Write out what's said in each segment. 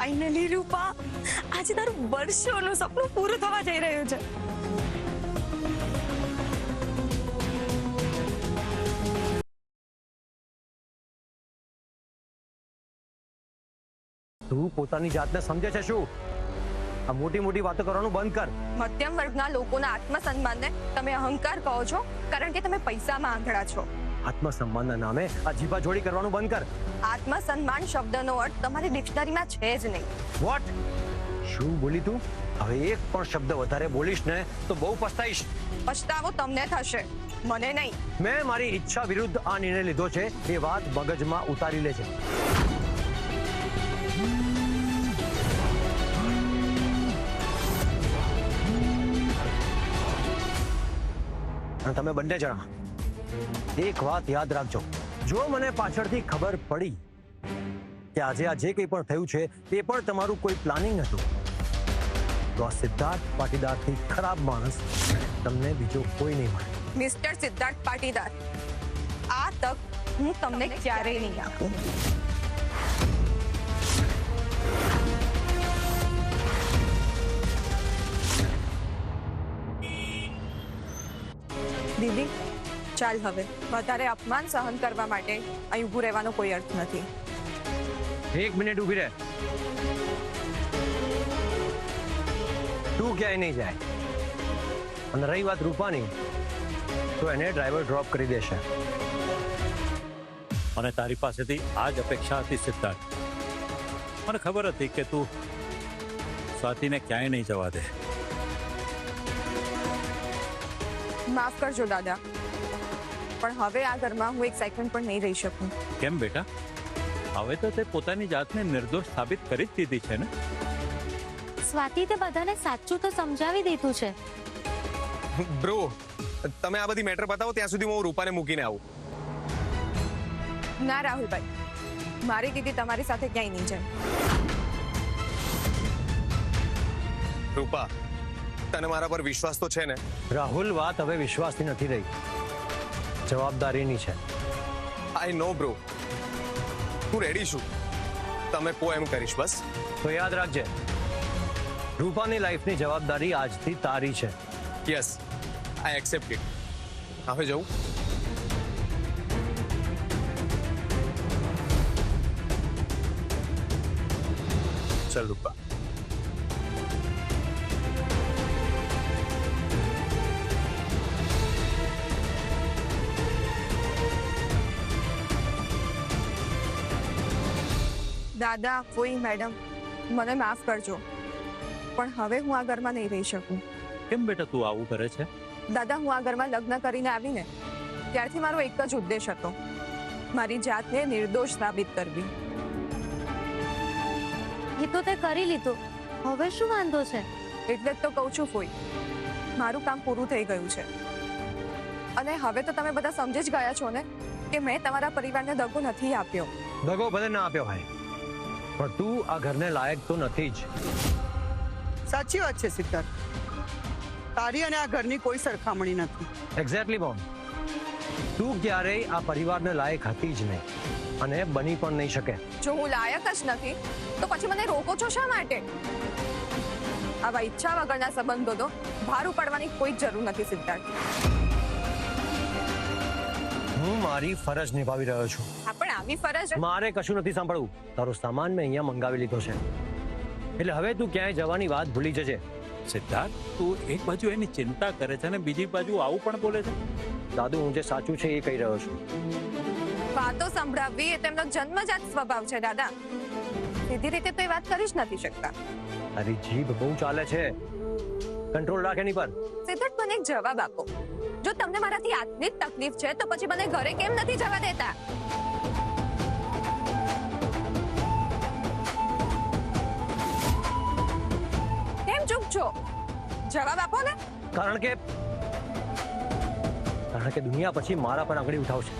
Finally રૂપા, આજે તારું વર્ષોનું સપનું પૂરું થવા જઈ રહ્યું છે. તું પોતાની જાતને સમજે છે શું? આ મોટી મોટી વાતો કરવાનું બંધ કર. મધ્યમ વર્ગના લોકોના આત્મસન્માનને તમે અહંકાર કહો છો કારણ કે તમે પૈસામાં આંધળા છો. આત્મસન્માનના નામે આ જીભાજોડી કરવાનું બંધ કર. આત્મસન્માન શબ્દનો અર્થ તમારી ડિક્શનરીમાં છે જ નહીં. વોટ? શું બોલી તું? હવે એક પણ શબ્દ વધારે બોલીશ ને તો બહુ પસ્તાઈશ. પછતાવો તમને થશે, મને નહીં. મેં મારી ઈચ્છા વિરુદ્ધ આ નિર્ણય લીધો છે એ વાત મગજમાં ઉતારી લેજે. અને તમે બંને જણા એક વાત યાદ રાખજો, જો મને પાછળથી ખબર પડી કે આજે આ જે કંઈ પણ થયું છે તે પણ તમારું કોઈ પ્લાનિંગ હતું, તો આ સિદ્ધાર્થ પાટીદારથી ખરાબ માણસ તમને બીજો કોઈ નહીં મળે. મિસ્ટર સિદ્ધાર્થ પાટીદાર, આ તક હું તમને ક્યારેય નહીં આપું. દીદી ચાલ, હવે વધારે અપમાન સહન કરવા માટે અહીં ઊભું રહેવાનો કોઈ અર્થ નથી. એક મિનિટ ઊભી રહે. તું ક્યાંય નહીં જાય. અને રહી વાત રૂપાની, તો એને ડ્રાઈવર ડ્રોપ કરી દેશે. મને તારી પાસેથી આ જ અપેક્ષા હતી સિદ્ધાર્થ. મને ખબર હતી કે તું સ્વાતિને ક્યાંય નહીં જવા દે. માફ કરજો દાદા, પણ હવે આ ઘરમાં હું એક સેકન્ડ પણ નહીં રહી શકું. કેમ બેટા? હવે તો તે પોતાની જાતને નિર્દોષ સાબિત કરી જ દીધી છે ને. સ્વાતિ, તે બધાને સાચું તો સમજાવી દીધું છે. બ્રો, તમે આ બધી મેટર બતાવો ત્યાં સુધી હું રૂપાને મૂકીને આવું. ના રાહુલભાઈ, મારી દીદી તમારી સાથે ક્યાંય નહીં જાય. રૂપા, તને મારા પર વિશ્વાસ તો છે ને? રાહુલ, વાત હવે વિશ્વાસની નથી રહી, જવાબદારીની છે. આઈ નો બ્રો, હું રેડી છું. તમે કહો એમ કરીશ બસ. તો યાદ રાખજે, રૂપાની લાઈફની જવાબદારી આજથી તારી છે. Yes, I accept it. હવે જવું? ચલ રૂપા. દાદા, કોઈ મેડમ, મને માફ કરજો, પણ હવે હું આ ઘરમાં નહીં રહી શકું. કેમ બેટા તું આવું કરે છે? દાદા, હું આ ઘરમાં લગ્ન કરીને આવીને ત્યારથી મારો એક જ ઉદ્દેશ હતો, મારી જાતને નિર્દોષ સાબિત કરવી. એ તો તે કરી લીધું, હવે શું વાંધો છે? એટલે જ તો કહું છું ફોઈ, મારું કામ પૂરું થઈ ગયું છે. અને હવે તો તમે બધા સમજી જ ગયા છો ને કે મેં તમારા પરિવારને દગો નથી આપ્યો. દગો ભલે ના આપ્યો ભાઈ, પણ તું આ ઘરને લાયક તો નથી જ. સાચી વાત છે સિદ્ધાર્થ, તારી અને આ ઘરની કોઈ સરખામણી નથી. એક્ઝેક્ટલી બોન, તું ક્યારેય આ પરિવારને લાયક હતી જ નહીં અને બની પણ નહીં શકે. જો હું લાયક જ નથી તો પછી મને રોકો છો શા માટે? આવા ઈચ્છા વગરના સંબંધો તો ભાર ઉપાડવાની કોઈ જરૂર નથી સિદ્ધાર્થ. હું મારી ફરજ નિભાવી રહ્યો છું. પણ આવી ફરજ મારે કશું નથી સાંભળવું. તારો સામાન મેં અહીંયા મંગાવી લીધો છે, એટલે હવે તું ક્યાંય જવાની વાત ભૂલી જજે. સિદ્ધાર્થ, તું એક બાજુ એની ચિંતા કરે છે અને બીજી બાજુ આવું પણ બોલે છે. દાદુ, હું જે સાચું છે એ કહી રહ્યો છું. વાતો સંભળાવવી એ તેમનો જન્મજાત સ્વભાવ છે દાદા. સીધી રીતે તો એ વાત કરી જ નથી શકતા. તારી જીભ બહુ ચાલે છે, કંટ્રોલ રાખ એની પર. સિદ્ધાર્થ, મને એક જવાબ આપો. જો તમને મારાથી આટલી જ તકલીફ છે તો પછી મને ઘરે કેમ નથી જવા દેતા? કેમ ચૂપ છો? જવાબ આપો ને. કારણ કે દુનિયા પછી મારા પર આંગળી ઉઠાવશે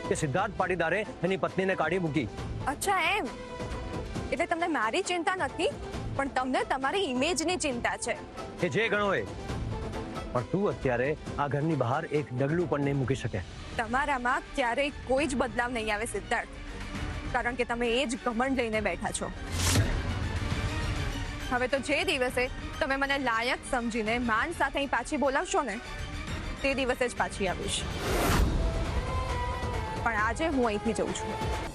કે સિદ્ધાર્થ પાટીદારે એની પત્નીને કાઢી મૂકી. અચ્છા, એમ? એટલે તમને મારી ચિંતા નથી, પણ તમને તમારી ઇમેજની ચિંતા છે. કે જે ગણો એ, પણ તું અત્યારે આ ઘરની બહાર એક ડગલું પણ નહીં મૂકી શકે. તમારામાં ક્યારેય કોઈ જ બદલાવ નહીં આવે સિદ્ધાર્થ, કારણ કે તમે એ જ ઘમંડ લઈને બેઠા છો. હવે તો જે દિવસે તમે મને લાયક સમજીને માન સાથે અહીં પાછી બોલાવશો ને તે દિવસે જ પાછી આવીશ. પણ આજે હું અહીંથી જઉં છું.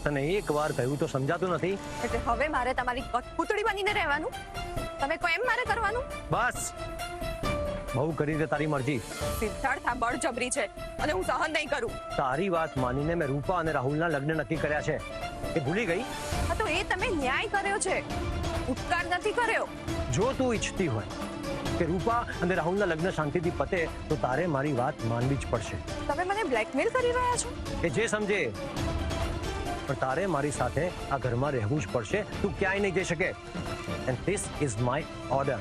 તને એક વાર કહ્યું તો સમજાતું નથી. એટલે હવે મારે તમારી કઠપૂતળી બનીને રહેવાનું? તમે કહો એમ મારે કરવાનું? બસ બહુ કરી દે તારી મરજી. સિદ્ધાર્થ, આ બળજબરી છે અને હું સહન નહીં કરું. તારી વાત માનીને મેં રૂપા અને રાહુલના લગ્ન નક્કી કર્યા છે. એ ભૂલી ગઈ? હા તો એ તમે ન્યાય કર્યો છે, ઉપકાર નથી કર્યો. જો તું ઈચ્છતી હોય કે રૂપા અને રાહુલના લગ્ન શાંતિથી પતે તો તારે મારી વાત માનવી જ પડશે. તમે મને બ્લેકમેલ કરી રહ્યા છો? એ જે સમજે, પણ તારે મારી સાથે આ ઘરમાં રહેવું જ પડશે. તું ક્યાંય નહીં જઈ શકે. And this is my order.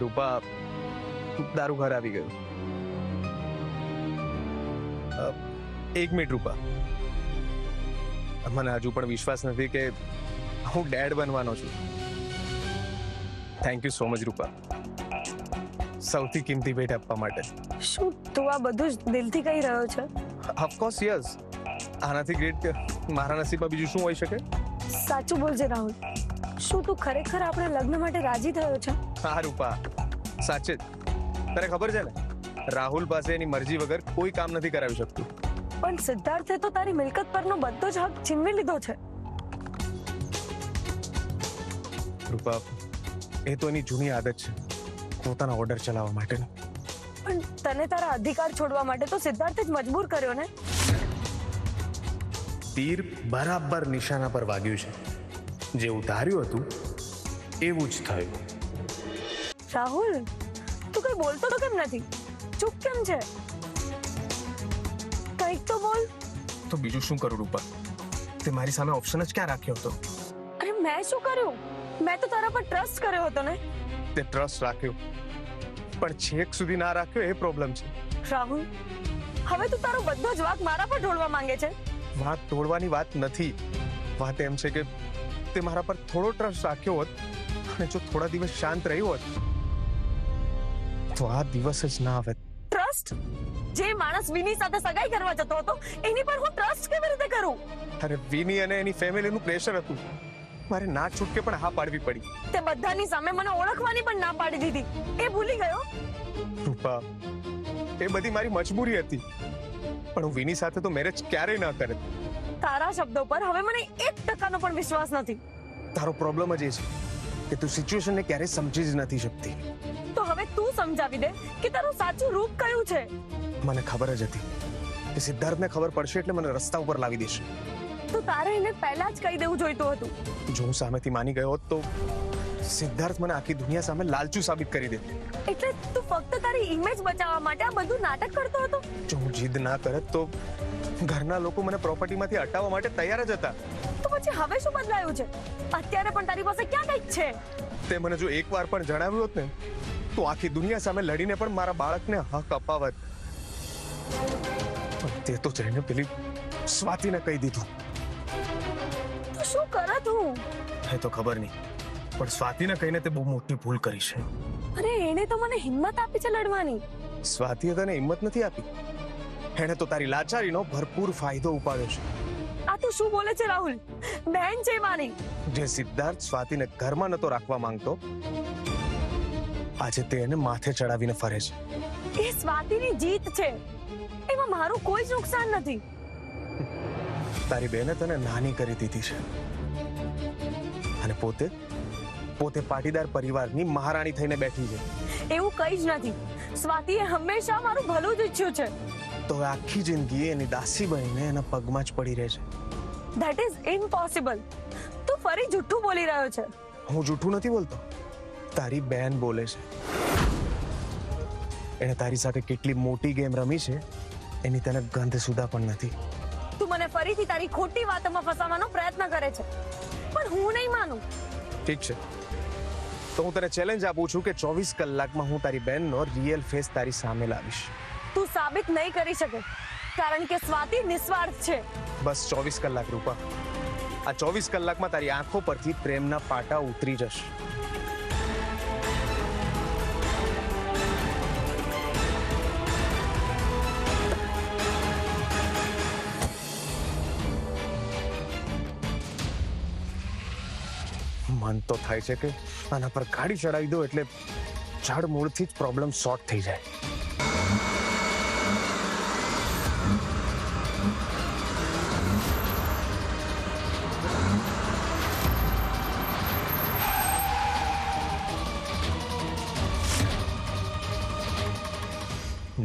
Rupa, તારું ઘર આવી ગયું. એક મિનિટ રૂપા, મને હજુ પણ વિશ્વાસ નથી કે હું ડેડ બનવાનો છું. થેન્ક યુ સો મચ રૂપા, સૌથી કિંમતી ભેટ આપવા માટે. શું તું આ બધું જ દિલથી કહી રહ્યો છે? Of course yes. આનાથી ગ્રેટ મારા નસીબમાં બીજું શું હોઈ શકે? સાચું બોલજે રાહુલ, શું તું ખરેખર આપણા લગ્ન માટે રાજી થયો છે? હા રૂપા, સાચે જ. તને ખબર છે ને, રાહુલ પાસે એની મરજી વગર કોઈ કામ નથી કરાવી શકતું. પણ સિદ્ધાર્થે તો તારી મિલકત પરનો બધો જ હક છીનવી લીધો છે. રૂપા, એ તો એની જૂની આદત છે પોતાના ઓર્ડર ચલાવવા માટેનો. પણ તને તારા અધિકાર છોડવા માટે તો સિદ્ધાર્થે જ મજબૂર કર્યો ને. તીર બરાબર નિશાના પર વાગ્યું છે. જેવું ધાર્યું હતું એવું જ થયું. રાહુલ, તું કઈ બોલતો તો કેમ નથી? ચૂપ કેમ છે? કંઈક તો બોલ. તો બીજું શું કરું રૂપા? તે મારી સામે ઓપ્શન જ ક્યાં રાખ્યો હતો? અરે મેં શું કર્યું? મેં તો તારા પર ટ્રસ્ટ કર્યો હતો ને. તે ટ્રસ્ટ રાખ્યો, પણ છેક સુધી ના રાખ્યો એ પ્રોબ્લેમ છે. રાહુલ, હવે તું તારો બધો જ વાંક મારા પર ઢોળવા માંગે છે. વાત તોડવાની વાત નથી. વાત એમ છે કે તે મારા પર થોડો ટ્રસ્ટ રાખ્યો હોત અને જો થોડા દિવસ શાંત રહ્યો હોત તો આ દિવસ જ ના આવે. ટ્રસ્ટ? જે માણસ વિની સાથે સગાઈ કરવા જતો હતો એની પર હું ટ્રસ્ટ કેવી રીતે કરું? અરે વિની અને એની ફેમિલીનું પ્રેશર હતું. મારે ના છૂટકે પણ હા પાડવી પડી. તે બધાની સામે મને ઓળખવાની પણ ના પાડી દીધી. એ ભૂલી ગયો? રૂપા, એ બધી મારી મજબૂરી હતી, પણ હું વિની સાથે તો મેરેજ ક્યારેય ના કરે. તારા શબ્દો પર હવે મને 1% પણ વિશ્વાસ નથી. તારો પ્રોબ્લેમ જ એ છે કે તું સિચ્યુએશનને ક્યારેય સમજી જ નથી શકતી. તો હવે તું સમજાવી દે કે તારું સાચું રૂપ કયું છે. મને ખબર જ હતી કે સિદ્ધાર્થને ખબર પડશે એટલે મને રસ્તા ઉપર લાવી દેશે. તો તારે એને પહેલા જ કહી દેવું જોઈતું હતું. જો હું સામેથી માની ગયો હોત તો સિદ્ધાર્થ મને આખી દુનિયા સામે લાલચુ સાબિત કરી દે. એટલે તું ફક્ત તારી ઇમેજ બચાવવા માટે આ બધું નાટક કરતો હતો? જો હું જીદ ના કરત તો ઘરના લોકો મને પ્રોપર્ટીમાંથી હટાવવા માટે તૈયાર જ હતા. તો પછી હવે શું બદલાયું છે? અત્યારે પણ તારી પાસે ક્યાં કંઈક છે? તે મને જો એકવાર પણ જણાવ્યું હોત ને તો આખી દુનિયા સામે લડીને પણ મારા બાળકને હક અપાવત. પણ તે તો જઈને પેલી સ્વાતિને કહી દીધું. તો શું કરત હું? એ તો ખબર નહીં, પણ સ્વાતિને કહીને તે બહુ મોટી ભૂલ કરી છે. અરે એને તો મને હિંમત આપી છે લડવાની. સ્વાતિએ તને હિંમત નથી આપી. એણે તો તારી લાચારીનો ભરપૂર ફાયદો ઉપાડ્યો છે. આ તું શું બોલે છે રાહુલ? બહેન છે મારી. જે સિદ્ધાર્થ સ્વાતિને ઘરમાં નતો રાખવા માંગતો, આજે તે એને માથે ચડાવીને ફરે છે. એ સ્વાતિની જીત છે, એમાં મારું કોઈ જ નુકસાન નથી. તારી બહેને તને નાની કરી દીધી છે અને પોતે પાટીદાર પરિવારની મહારાણી થઈને બેઠી છે. એવું કઈ જ નથી. સ્વાતિએ હંમેશા મારું ભલું જ ઈચ્છ્યું છે. તો આખી જિંદગી એની દાસી બનીને એના પગમાં જ પડી રહે છે. That is impossible. તું ફરી જૂઠું બોલી રહ્યો છે. હું જૂઠું નથી બોલતો, તારી બહેન બોલે છે. એણે તારી સાથે કેટલી મોટી ગેમ રમી છે એની તને ગંધ સુધા પણ નથી. તું મને ફરીથી તારી ખોટી વાતોમાં ફસાવવાનો પ્રયત્ન કરે છે, પણ હું નહીં માનું. ઠીક છે, તો હું તને ચેલેન્જ આપું છું કે 24 કલાકમાં હું તારી બહેનનો રિયલ ફેસ તારી સામે લાવીશ. તું સાબિત નહીં કરી શકે, કારણ કે સ્વાતિ નિસ્વાર્થ છે. બસ 24 કલાક રૂપા. આ 24 કલાકમાં તારી આંખો પરથી પ્રેમના પાટા ઉતરી જશે. મન તો થાય છે કે આના પર ગાડી ચડાવી દો એટલે જડ મૂળથી જ પ્રોબ્લેમ સોર્ટ થઈ જાય.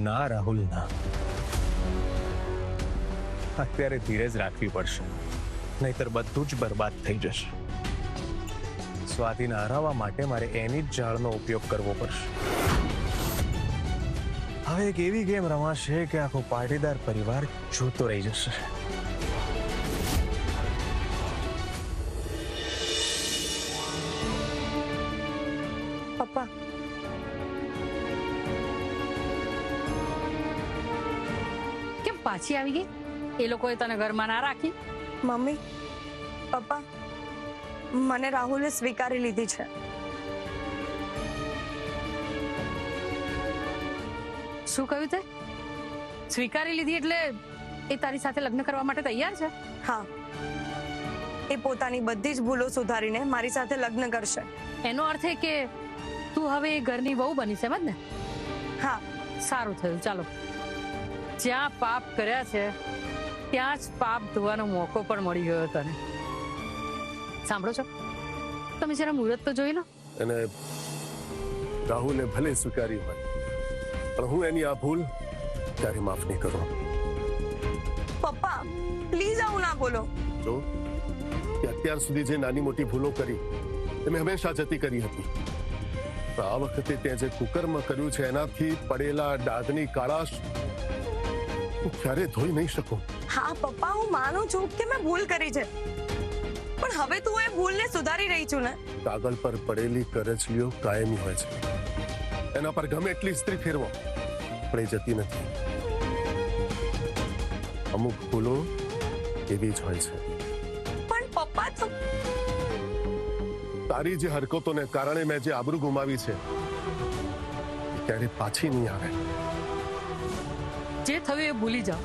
ના રાહુલ ના, અત્યારે ધીરજ રાખવી પડશે, નહીતર બધું જ બરબાદ થઈ જશે. સ્વાતિને હરાવવા માટે મારે એની જ જાળનો ઉપયોગ કરવો પડશે. હવે એક એવી ગેમ રમાશે કે આખો પાટીદાર પરિવાર જોતો રહી જશે. પપ્પા, કેમ પાછી આવી ગઈ? એ લોકોએ તને ઘરમાં ના રાખી? મમ્મી, પપ્પા, મને રાહુલે સ્વીકારી લીધી છે. શું કહ્યું તે? સ્વીકારી લીધી એટલે એ તારી સાથે લગ્ન કરવા માટે તૈયાર છે? હા, એ પોતાની બધી જ ભૂલો સુધારીને મારી સાથે લગ્ન કરશે. એનો અર્થ એ કે તું હવે એ ઘરની વહુ બની છે, એમ જ ને? હા. સારું થયું. ચાલો, જ્યાં પાપ કર્યા છે ત્યાં જ પાપ ધોવાનો મોકો પણ મળી ગયો તને. સાંભળો છો, તમે જરા મુહૂર્ત તો જોઈ લો. અને રાહુલે ભલે સ્વીકારી હોય, પણ હું એની આ ભૂલ ત્યારે માફ નહીં કરું. પપ્પા, પ્લીઝ આવું ના બોલો. જો કે અત્યાર સુધી જે નાની મોટી ભૂલો કરી તે મેં હંમેશા જતી કરી હતી. પણ આ વખતે તે જે કુકર્મ કર્યું છે એનાથી પડેલા ડાઘની કાળાશ હું ક્યારે ધોઈ નહીં શકું. હા પપ્પા, હું માનું છું કે મેં ભૂલ કરી છે, પણ હવે તું એ ભૂલને સુધારી રહી છું ને. કાગળ પર પડેલી કરચલીઓ કાયમી હોય છે, એના પર ગમે એટલી સ્ત્રી ફેરવો પણ એ જતી નથી. અમુક ભૂલો એવી જ હોય છે. પણ પપ્પા, તો તારી જે હરકતોને કારણે મેં જે આબરૂ ગુમાવી છે એ ક્યારે પાછી નહીં આવે. જે થયું એ ભૂલી જાઓ.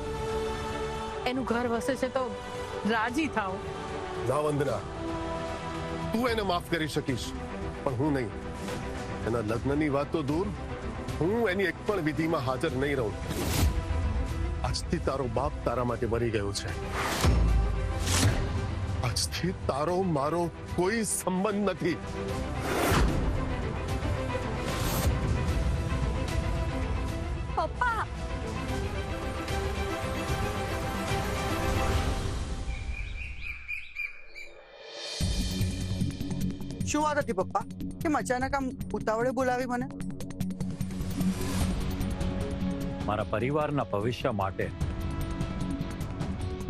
એનું ઘર વસે છે તો રાજી થાઓ. ના વંદના, તું એને માફ કરી શકીશ પણ હું નહીં. એના લગ્નની વાત તો દૂર, હું એની એક પણ વિધિમાં હાજર નહીં રહું. આજથી તારો બાપ તારા માટે મરી ગયો છે. આજથી તારો મારો કોઈ સંબંધ નથી. પપ્પા, શું વાત હતી પપ્પા? કેમ અચાનક આમ ઉતાવળે બોલાવી મને? મારા પરિવારના ભવિષ્ય માટે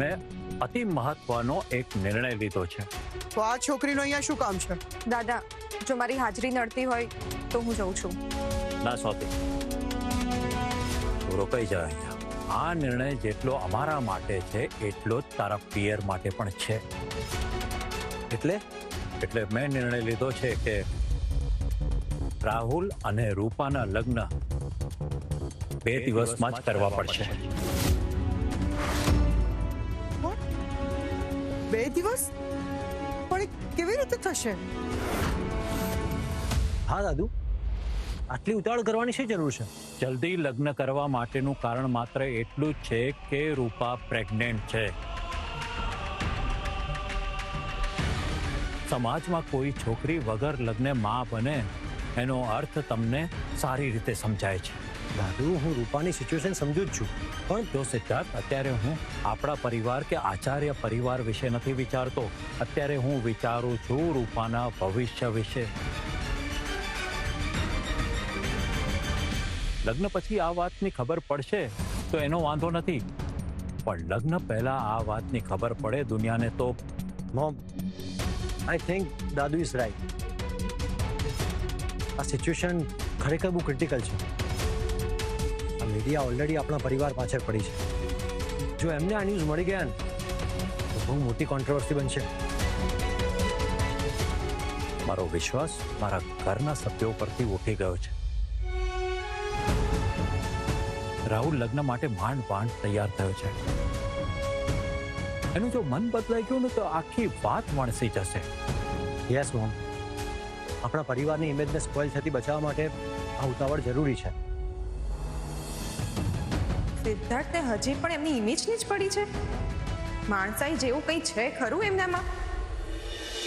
મેં અતિ મહત્વનો એક નિર્ણય લીધો છે. તો આ છોકરીનો અહીંયા શું કામ છે? દાદા, જો મારી હાજરી નડતી હોય તો હું જઉં છું. ના સ્વાતિ, તું રોકાઈ જા અહીંયા. આ નિર્ણય જેટલો અમારા માટે છે એટલો જ તારા પિયર માટે પણ છે. એટલે મેં નિર્ણય લીધો છે કે રાહુલ અને રૂપાના લગ્ન 2 દિવસમાં જ કરવા પડશે. 2 દિવસ? પણ એ કેવી રીતે થશે? હા દાદુ, આટલી ઉતાવળ કરવાની શી જરૂર છે? જલ્દી લગ્ન કરવા માટેનું કારણ માત્ર એટલું જ છે કે રૂપા પ્રેગ્નેન્ટ છે. સમાજમાં કોઈ છોકરી વગર લગ્ને માં બને એનો અર્થ તમને સારી રીતે સમજાય છે. દાદુ, હું રૂપાની સિચ્યુએશન સમજુ જ છું, પણ જો સિદ્ધાર્થ, અત્યારે હું આપણા પરિવાર કે આચાર્ય પરિવાર વિશે નથી વિચારતો. અત્યારે હું વિચારું છું રૂપાના ભવિષ્ય વિશે. લગ્ન પછી આ વાતની ખબર પડશે તો એનો વાંધો નથી, પણ લગ્ન પહેલા આ વાતની ખબર પડે દુનિયાને તો. મોમ, આઈ થિંક દાદુ ઇઝ રાઈટ. આ સિચ્યુએશન ખરેખર બહુ ક્રિટિકલ છે. આ મીડિયા ઓલરેડી આપણા પરિવાર પાછળ પડી છે. જો એમને આ ન્યૂઝ મળી ગયા ને તો બહુ મોટી કોન્ટ્રોવર્સી બનશે. મારો વિશ્વાસ મારા ઘરના સભ્યો પરથી ઉઠી ગયો છે. રાહુલ લગ્ન માટે માંડ તૈયાર થયો છે. એનું જો મન બદલાઈ ગયું ને તો આખી વાત વણસી જશે. યસ મોમ, આપણા પરિવારની ઇમેજને સ્પોઇલ થતી બચાવવા માટે આ ઉતાવળ જરૂરી છે. સિદ્ધાર્થને હજી પણ એમની ઇમેજની જ પડી છે. માણસાઈ જેવું કંઈ છે ખરું એમનામાં?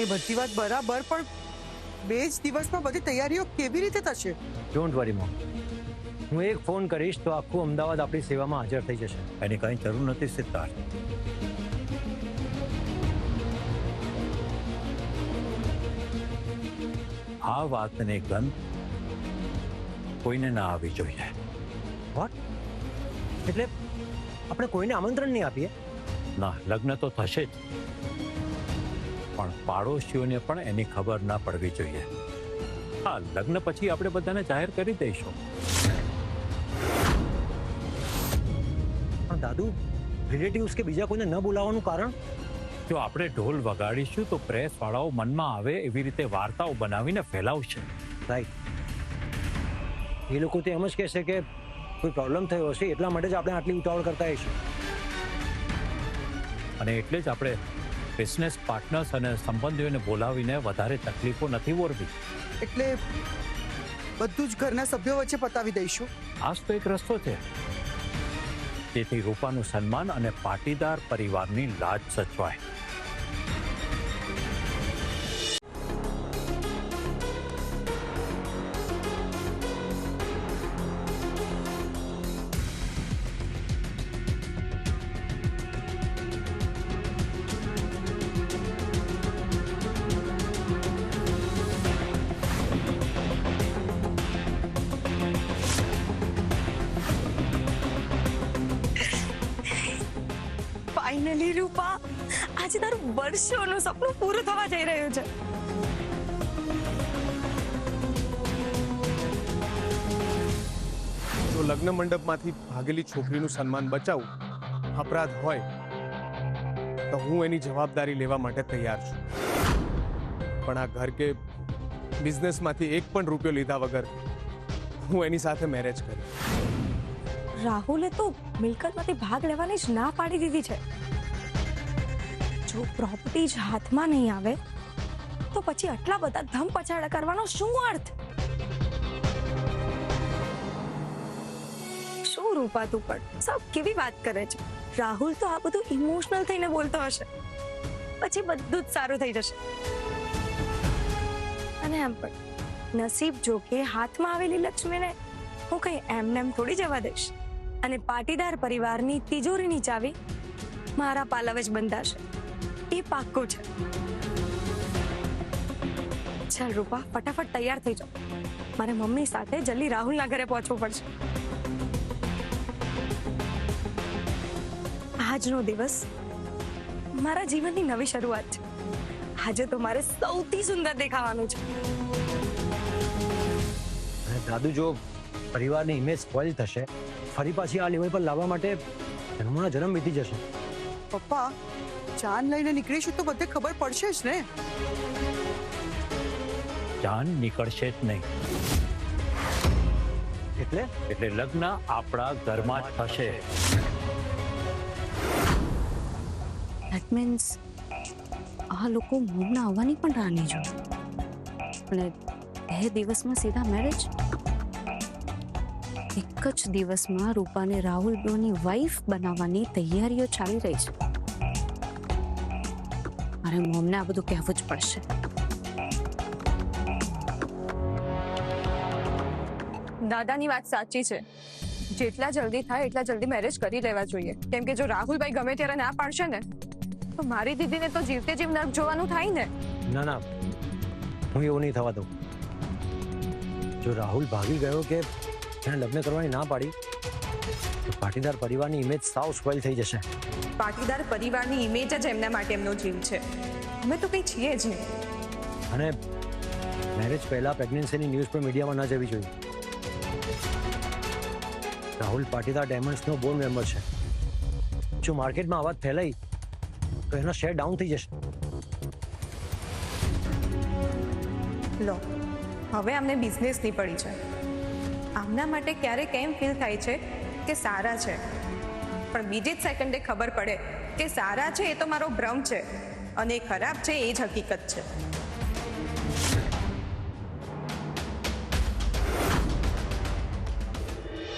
એ બધી વાત બરાબર, પણ 2 જ દિવસમાં બધી તૈયારીઓ કેવી રીતે થશે? ડોન્ટ વરી મોમ, હું એક ફોન કરીશ તો આખું અમદાવાદ આપણી સેવામાં હાજર થઈ જશે. એની કંઈ જરૂર નથી સિદ્ધાર્થ. આ વાતને ગંધ કોઈને ના આવી જોઈએ. વોટ? એટલે આપણે કોઈને આમંત્રણ નહીં આપીએ? ના, લગ્ન તો થશે જ, પણ પાડોશીઓને પણ એની ખબર ના પડવી જોઈએ. હા, લગ્ન પછી આપણે બધાને જાહેર કરી દઈશું. પણ દાદુ, રિલેટિવ્સ કે બીજા કોઈને ન બોલાવવાનું કારણ? જો આપણે ઢોલ વગાડીશું તો પ્રેસ વાળાઓ મનમાં આવે એવી રીતે વાર્તાઓ બનાવીને ફેલાવશે. રાઈટ. એ લોકો તો એમ જ કહેશે કે કોઈ પ્રોબ્લેમ થયો હશે એટલા માટે જ આપણે આટલી ઉતાવળ કરતા હશું. અને એટલે જ આપણે બિઝનેસ પાર્ટનર્સ અને સંબંધીઓને બોલાવીને વધારે તકલીફો નથી વોરવી. એટલે બધું જ ઘરના સભ્યો વચ્ચે પતાવી દઈશું. આજ તો એક રસ્તો છે, જેથી રૂપાનું સન્માન અને પાટીદાર પરિવારની લાજ સચવાય. ફાઇનલી રૂપા, આજે તારું વર્ષોનું સપનું પૂરું થવા જઈ રહ્યું છે. જો લગ્ન મંડપમાંથી ભાગેલી છોકરીનું સન્માન બચાવવું અપરાધ હોય તો હું એની જવાબદારી લેવા માટે તૈયાર છું. પણ આ ઘર કે બિઝનેસમાંથી એક પણ રૂપિયો લીધા વગર હું એની સાથે મેરેજ કરીશ. રાહુલે તો મિલકતમાંથી ભાગ લેવાની જ ના પાડી દીધી છે. જો પ્રોપર્ટી જ હાથમાં નહીં આવે તો પછી આટલા બધા ધમ પછાડા કરવાનો શું અર્થ? શું રૂપા તું પણ સબ કેવી વાત કરે છે? રાહુલ તો આ બધું ઇમોશનલ થઈને બોલતો હશે, પછી બધું જ સારું થઈ જશે. અને એમ પણ નસીબ જો કે હાથમાં આવેલી લક્ષ્મીને હું કઈ એમને એમ થોડી જવા દઈશ. અને પાટીદાર પરિવારની તિજોરીની ચાવી મારા પાલવ જ બંધાશે, એ પાક્કું છે. ચાલ રૂપા, ફટાફટ તૈયાર થઈ જાઓ. મારે મમ્મી સાથે જલ્દી રાહુલના ઘરે પહોંચવું પડશે. આજનો દિવસ મારા જીવનની નવી શરૂઆત છે. આજે તો મારે સૌથી સુંદર દેખાવાનું છે. અને દાદુ, જો પરિવારની ઇમેજ સ્પોઇલ થશે, ફરી પાછી આ લેવલ પર લાવવા માટે જન્મોના જન્મ વીતી જશે. પપ્પા, જાન લઈને નીકળીશું તો બધે ખબર પડશે જ ને. જાન નીકળશે જ નહીં. એટલે લગ્ન આપણા ઘરમાં જ થશે. ધેટ મીન્સ આ લોકો મોમના આવવાની પણ રાહ નહીં જોવે અને 2 દિવસમાં સીધા મેરેજ. એક જ દિવસમાં રૂપાને રાહુલ બ્રોની વાઈફ બનાવવાની તૈયારીઓ ચાલી રહી છે. મારે મોમને આ બધું કહેવું જ પડશે. દાદાની વાત સાચી છે. જેટલા જલ્દી થાય એટલા જલ્દી મેરેજ કરી લેવા જોઈએ. કેમ કે જો રાહુલભાઈ ગમે ત્યારે ના પાડશે ને તો મારી દીદીને તો જીવતે જીવ નર્ક જોવાનું થાય ને. ના ના, હું એવું નહીં થવા દઉં. જો રાહુલ ભાગી ગયો કે એને લગ્ન કરવાની ના પાડી તો પાટીદાર પરિવારની ઇમેજ સાવ સ્પોઇલ થઈ જશે. પાટીદાર પરિવારની ઇમેજ જ એમના માટે એમનો જીવ છે. અમે તો કંઈ છીએ જ નહીં. અને મેરેજ પહેલા પ્રેગ્નન્સીની ન્યૂઝ પણ મીડિયામાં ના જવી જોઈએ. રાહુલ પાટીદાર ડાયમંડ્સનો બોર્ડ મેમ્બર છે. જો માર્કેટમાં આ વાત ફેલાઈ તો એનો શેર ડાઉન થઈ જશે. લો, હવે અમને બિઝનેસની પડી છે. આમના માટે ક્યારેક એમ ફીલ થાય છે કે સારા છે, પણ બીજી જ સેકન્ડે ખબર પડે કે સારા છે એ તો મારો ભ્રમ છે અને ખરાબ છે એ જ હકીકત છે.